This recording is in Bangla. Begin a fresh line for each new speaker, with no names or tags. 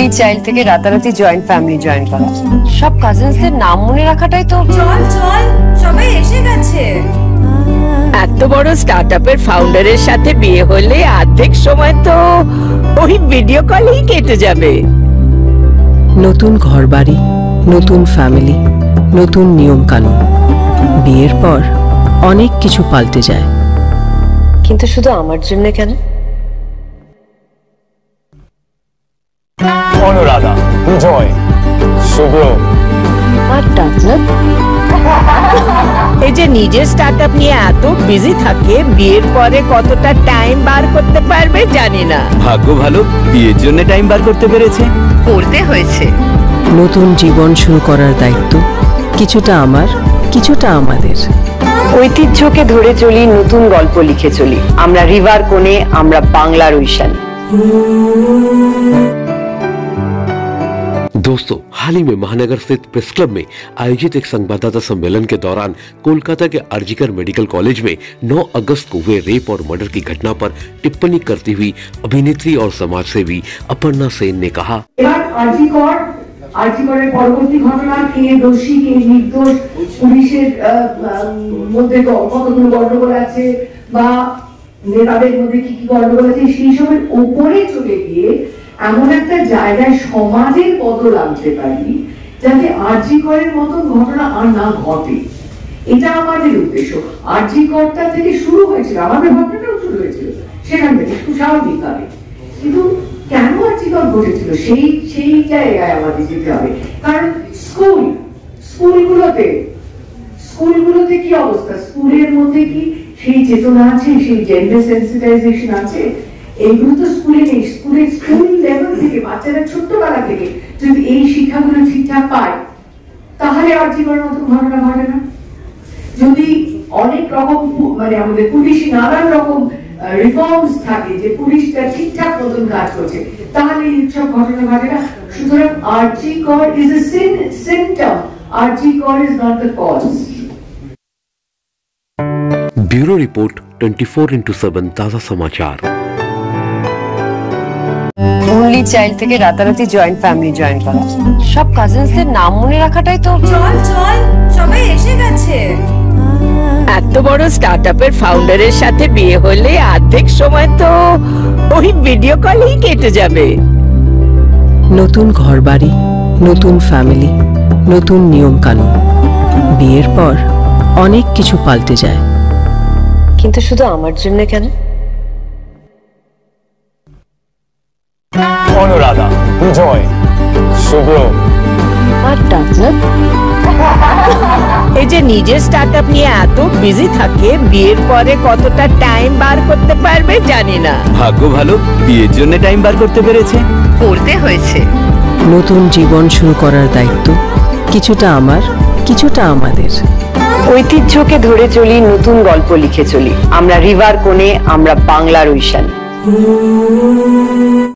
অনলি চাইল্ড থেকে রাতারাতি জয়েন্ট ফ্যামিলি জয়েন করা, সব কাজিনসদের নাম মনে রাখাটাই তো।
চল চল, সবাই এসে গেছে।
এত বড় স্টার্টআপের ফাউন্ডারের সাথে বিয়ে হলে অর্ধেক সময় তো ওই ভিডিও কলেই কেটে যাবে।
নতুন ঘরবাড়ি, নতুন ফ্যামিলি, নতুন নিয়ম কানুন। বিয়ের পর অনেক কিছু পাল্টে যায়,
কিন্তু শুধু আমার জন্য কেন?
অনুরাধা, জয়, শুভ্র
আর ডাকনা
এই যে নিজের স্টার্টআপ নিয়ে এত বিজি থাকে, বিয়ের পরে কতটা টাইম বার করতে পারবে জানি না।
ভাগ্য ভালো, বিয়ের জন্য টাইম বার করতে পেরেছে।
করতে হয়েছে।
নতুন জীবন শুরু করার দায়িত্ব কিছুটা আমার, কিছুটা আমাদের।
ঐতিহ্যকে ধরে চলি, নতুন গল্প লিখে চলি। আমরা রিভার কোণে, আমরা বাংলার ঐশানী।
दोस्तों, हाल ही में महानगर स्थित प्रेस क्लब में आयोजित एक संवाददाता सम्मेलन के दौरान कोलकाता के आरजीकर मेडिकल कॉलेज में 9 अगस्त को हुए रेप और मर्डर की घटना पर टिप्पणी करती हुई अभिनेत्री और समाजसेवी अपर्णा सेन ने कहा,
আরজিকরের পরবর্তী ঘটনা, কে দোষী কে নির্দোষ, পুলিশের মধ্যে কতগুলো গন্ডগোল আছে বা নেতাদের মধ্যে কি কি গন্ডগোল আছে, সেই সবের উপরে চলে গিয়ে এমন একটা জায়গায় সমাজের বদল আনতে পারি যাতে আরজিকরের মতন ঘটনা আর না ঘটে। এটা আমাদের উদ্দেশ্য। আরজিকরটা থেকে শুরু হয়েছিল, আমাদের ঘটনাটাও শুরু হয়েছিল সেখান থেকে, খুব স্বাভাবিকভাবে। কিন্তু কেন আরজিকর ঘটেছিল সেই জায়গায় আমাদের যেতে হবে। কারণ স্কুলগুলোতে কি অবস্থা, স্কুলের মধ্যে কি সেই চেতনা আছে, সেই জেন্ডার সেন্সিটাইজেশন আছে? এইগুলো তো স্কুলে নেই। স্কুল লেভেল থেকে বাচ্চারা ছোট্টবেলা থেকে যদি এই শিক্ষাগুলো ঠিকঠাক পায়, তাহলে আরজিকরের মতো ঘটনা ঘটে না। যদি অনেক রকম মানে আমাদের পুলিশে নানান রকম রিফর্মস থাকে, যে পুলিশটা ঠিকঠাক মতন কাজ করছে, তাহলে এইসব ঘটনা ঘটে না। সুতরাং RG Kar is a symptom, RG Kar is not the cause.
Bureau report 24x7 ताजा समाचार।
অনলি চাইল্ড থেকে রাতারাতি জয়েন্ট ফ্যামিলি জয়েন করা, সব কাজিনসদের নাম মনে রাখাটাই তো।
চল চল, সবাই এসে গেছে।
এত বড় স্টার্টআপের ফাউন্ডারের সাথে বিয়ে হলে অর্ধেক সময় তো ওই ভিডিও কলেই কেটে যাবে।
নতুন ঘরবাড়ি, নতুন ফ্যামিলি, নতুন নিয়ম কানুন। বিয়ের পর অনেক কিছু পাল্টে যায়,
কিন্তু শুধু আমার জন্য কেন?
অনুরাধা, জয়, শুভ্র
আর ডাকনা
এই যে নিজের স্টার্টআপ নিয়ে এত বিজি থাকে, বিয়ের পরে কতটা টাইম বার করতে পারবে জানি না।
ভাগ্য ভালো, বিয়ের জন্য টাইম বার করতে পেরেছে।
করতে হয়েছে।
নতুন জীবন শুরু করার দায়িত্ব কিছুটা আমার, কিছুটা আমাদের।
ঐতিহ্যকে ধরে চলি, নতুন গল্প লিখে চলি। আমরা রিভার কোণে, আমরা বাংলার ঐশানী।